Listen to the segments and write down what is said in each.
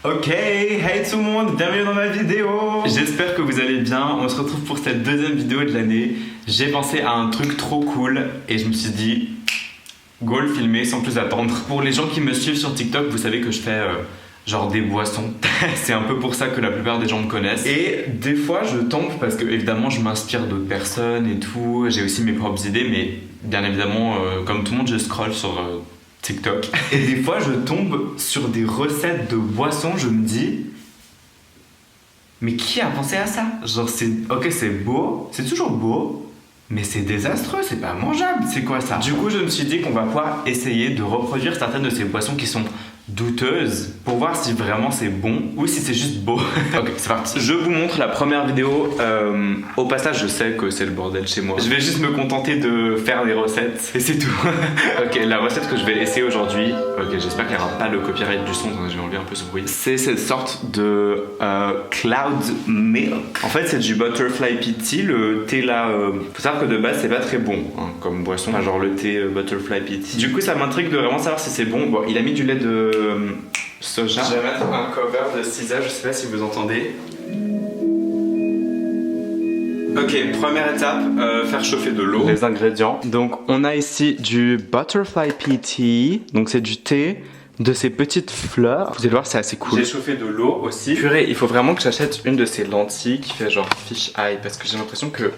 Ok, hey tout le monde, bienvenue dans ma vidéo. J'espère que vous allez bien, on se retrouve pour cette deuxième vidéo de l'année. J'ai pensé à un truc trop cool et je me suis dit, go le filmer sans plus attendre. Pour les gens qui me suivent sur TikTok, vous savez que je fais genre des boissons. C'est un peu pour ça que la plupart des gens me connaissent. Et des fois je tombe parce que évidemment je m'inspire d'autres personnes et tout. J'ai aussi mes propres idées, mais bien évidemment comme tout le monde je scroll sur TikTok. Et des fois je tombe sur des recettes de boissons, je me dis mais qui a pensé à ça? Genre c'est beau, c'est toujours beau, mais c'est désastreux, c'est pas mangeable, c'est quoi ça? Du coup je me suis dit qu'on va pouvoir essayer de reproduire certaines de ces boissons qui sont douteuses pour voir si vraiment c'est bon ou si c'est juste beau. Ok, c'est parti. Je vous montre la première vidéo. Au passage, je sais que c'est le bordel chez moi. Je vais juste me contenter de faire des recettes et c'est tout. Ok, la recette que je vais essayer aujourd'hui. Ok, j'espère qu'il n'y aura pas le copyright du son, donc je vais enlever un peu ce bruit. C'est cette sorte de cloud milk. En fait, c'est du butterfly pea tea. Le thé là, faut savoir que de base, c'est pas très bon hein, comme boisson. Genre le thé butterfly pea tea. Du coup, ça m'intrigue de vraiment savoir si c'est bon. Bon, il a mis du lait de soja. Je vais mettre un cover de Cisa, je sais pas si vous entendez. Ok, première étape, faire chauffer de l'eau. Les ingrédients. Donc on a ici du butterfly pea tea, donc c'est du thé de ces petites fleurs. Vous allez voir, c'est assez cool. J'ai chauffé de l'eau aussi. Purée, il faut vraiment que j'achète une de ces lentilles qui fait genre fish eye parce que j'ai l'impression que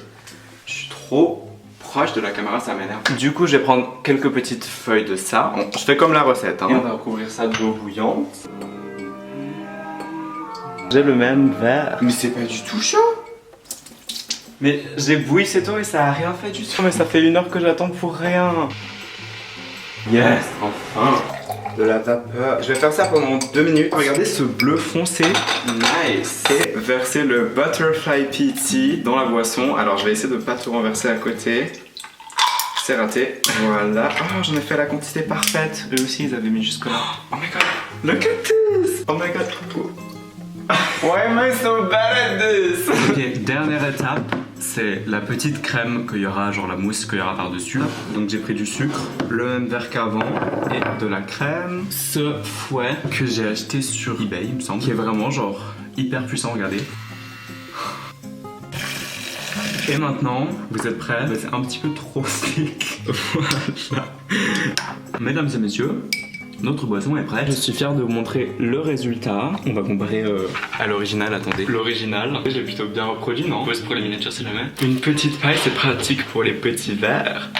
je suis trop proche de la caméra, ça m'énerve. Du coup, je vais prendre quelques petites feuilles de ça. Je fais comme la recette. Hein. Et on va recouvrir ça d'eau bouillante. J'ai le même verre. Mais c'est pas du tout chaud. Mais j'ai bouilli cette eau et ça a rien fait du tout. Mais ça fait 1 heure que j'attends pour rien. Yes, enfin. De la vapeur. Je vais faire ça pendant 2 minutes. Regardez ce bleu foncé. Nice. Et verser le butterfly pea tea dans la boisson. Alors je vais essayer de pas tout renverser à côté. C'est raté. Voilà. Oh, j'en ai fait la quantité parfaite. Eux aussi ils avaient mis jusque là. Oh my god. Look at this. Oh my god. Why am I so bad at this? Ok, dernière étape. C'est la petite crème qu'il y aura, genre la mousse qu'il y aura par-dessus. Donc j'ai pris du sucre, le même verre qu'avant et de la crème. Ce fouet que j'ai acheté sur eBay, il me semble, qui est vraiment genre hyper puissant, regardez. Et maintenant, vous êtes prêts? C'est un petit peu trop slick. Voilà. Mesdames et messieurs, notre boisson est prête. Je suis fier de vous montrer le résultat. On va comparer à l'original. Attendez. L'original, j'ai plutôt bien reproduit, non? Pose pour les miniatures si jamais. Une petite paille, c'est pratique pour les petits verres.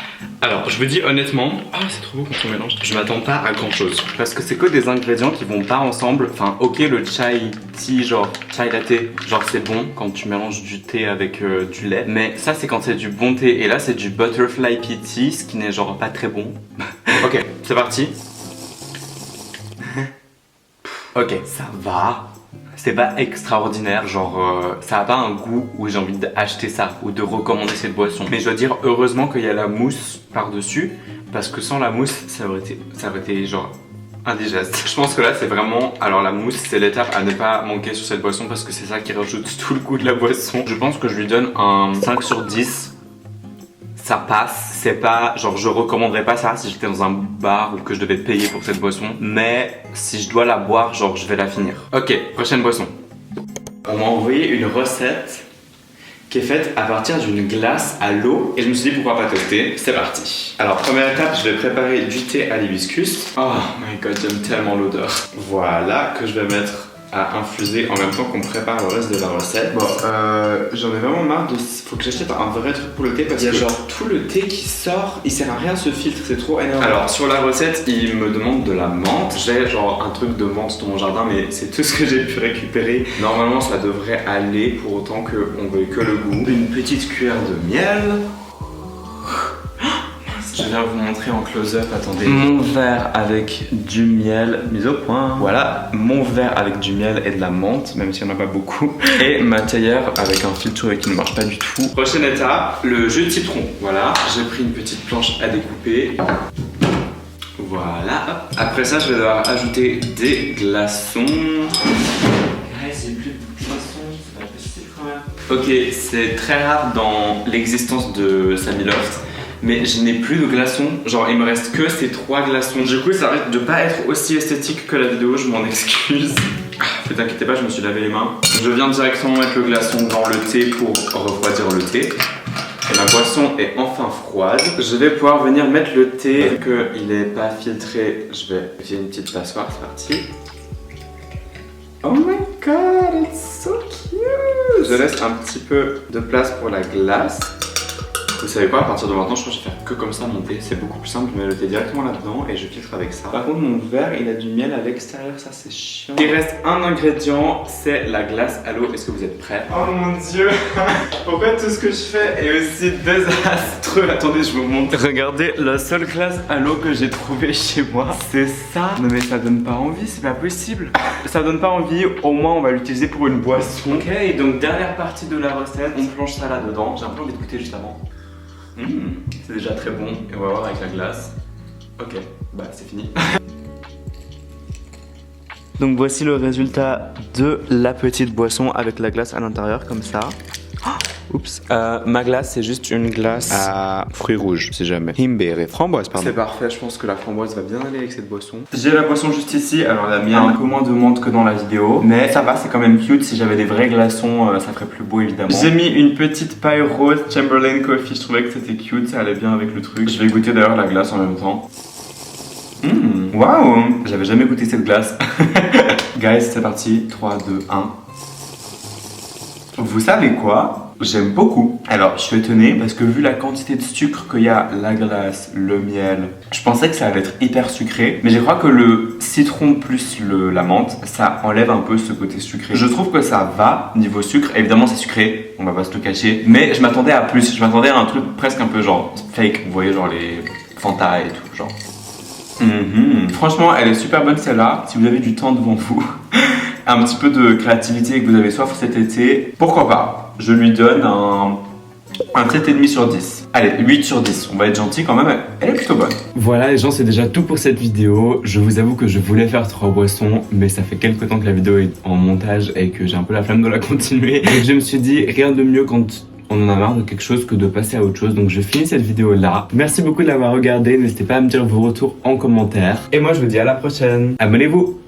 Alors, je vous dis honnêtement, oh c'est trop beau quand on mélange. Je m'attends pas à grand chose. Parce que c'est que des ingrédients qui vont pas ensemble. Enfin, ok, le chai tea, genre chai latte, genre c'est bon quand tu mélanges du thé avec du lait. Mais ça, c'est quand c'est du bon thé. Et là, c'est du butterfly pea tea, ce qui n'est genre pas très bon. Ok, c'est parti. Ok, ça va. C'est pas extraordinaire, genre ça a pas un goût où j'ai envie d'acheter ça ou de recommander cette boisson. Mais je dois dire heureusement qu'il y a la mousse par-dessus parce que sans la mousse, ça aurait été genre indigeste. Je pense que là c'est vraiment, alors la mousse c'est l'étape à ne pas manquer sur cette boisson parce que c'est ça qui rajoute tout le goût de la boisson. Je pense que je lui donne un 5 sur 10. Ça passe, c'est pas, genre je recommanderais pas ça si j'étais dans un bar ou que je devais payer pour cette boisson. Mais si je dois la boire, genre je vais la finir. Ok, prochaine boisson. On m'a envoyé une recette qui est faite à partir d'une glace à l'eau. Et je me suis dit pourquoi pas tester, c'est parti. Alors première étape, je vais préparer du thé à l'hibiscus. Oh my god, j'aime tellement l'odeur. Voilà, que je vais mettre à infuser en même temps qu'on prépare le reste de la recette. Bon, j'en ai vraiment marre de... Faut que j'achète un vrai truc pour le thé parce que genre tout le thé qui sort, il sert à rien ce filtre, c'est trop énorme. Alors sur la recette, il me demande de la menthe. J'ai genre un truc de menthe dans mon jardin, mais c'est tout ce que j'ai pu récupérer. Normalement, ça devrait aller pour autant qu'on veuille que le goût. Une petite cuillère de miel. Je viens vous montrer en close-up, attendez. Mon verre avec du miel, mise au point. Voilà, mon verre avec du miel et de la menthe, même s'il n'y en a pas beaucoup. Et ma théière avec un filtre qui ne marche pas du tout. Prochaine étape, le jus de citron. Voilà, j'ai pris une petite planche à découper. Voilà, hop. Après ça, je vais devoir ajouter des glaçons. C'est plus de glaçons, c'est pas possible quand même. Ok, c'est très rare dans l'existence de Samiloft. Mais je n'ai plus de glaçons, genre il me reste que ces 3 glaçons. Du coup ça risque de pas être aussi esthétique que la vidéo, je m'en excuse. Ne t'inquiétez pas, je me suis lavé les mains. Je viens directement mettre le glaçon dans le thé pour refroidir le thé. Et ma boisson est enfin froide. Je vais pouvoir venir mettre le thé. Vu qu'il n'est pas filtré, je vais utiliser une petite passoire, c'est parti. Oh my god, it's so cute! Je laisse un petit peu de place pour la glace. Vous savez quoi, à partir de maintenant, je crois que je vais faire que comme ça mon thé. C'est beaucoup plus simple, je mets le thé directement là-dedans et je filtre avec ça. Par contre, mon verre, il a du miel à l'extérieur, ça c'est chiant. Il reste un ingrédient, c'est la glace à l'eau. Est-ce que vous êtes prêts? Oh mon dieu! Pourquoi tout ce que je fais est aussi désastreux? Attendez, je vous montre. Regardez, la seule glace à l'eau que j'ai trouvée chez moi, c'est ça. Non mais ça donne pas envie, c'est pas possible. Ça donne pas envie, au moins on va l'utiliser pour une boisson. Ok, donc dernière partie de la recette, on plonge ça là-dedans. J'ai un peu envie de goûter juste avant. C'est déjà très bon et on va voir avec la glace. Ok, bah c'est fini. Donc voici le résultat de la petite boisson avec la glace à l'intérieur comme ça. Oups. Ma glace, c'est juste une glace à fruits rouges, si jamais. Himbeer et framboise, pardon. C'est parfait, je pense que la framboise va bien aller avec cette boisson. J'ai la boisson juste ici, alors la mienne un peu moins de monde que dans la vidéo. Mais ça va, c'est quand même cute. Si j'avais des vrais glaçons, ça ferait plus beau évidemment. J'ai mis une petite paille rose Chamberlain Coffee, je trouvais que c'était cute, ça allait bien avec le truc. Je vais goûter d'ailleurs la glace en même temps. Waouh! J'avais jamais goûté cette glace. Guys, c'est parti. 3, 2, 1. Vous savez quoi? J'aime beaucoup. Alors, je suis étonné parce que vu la quantité de sucre qu'il y a, la glace, le miel, je pensais que ça allait être hyper sucré. Mais je crois que le citron plus la menthe, ça enlève un peu ce côté sucré. Je trouve que ça va niveau sucre. Évidemment, c'est sucré, on va pas se le cacher. Mais je m'attendais à plus. Je m'attendais à un truc presque un peu genre fake. Vous voyez, genre les Fanta et tout, genre. Franchement, elle est super bonne celle-là. Si vous avez du temps devant vous, un petit peu de créativité et que vous avez soif cet été, pourquoi pas? Je lui donne un 7,5 sur 10. Allez, 8 sur 10. On va être gentil quand même. Elle est plutôt bonne. Voilà les gens, c'est déjà tout pour cette vidéo. Je vous avoue que je voulais faire 3 boissons, mais ça fait quelques temps que la vidéo est en montage et que j'ai un peu la flemme de la continuer. Donc je me suis dit, rien de mieux quand on en a marre de quelque chose que de passer à autre chose. Donc je finis cette vidéo là. Merci beaucoup de l'avoir regardé. N'hésitez pas à me dire vos retours en commentaire. Et moi je vous dis à la prochaine. Abonnez-vous.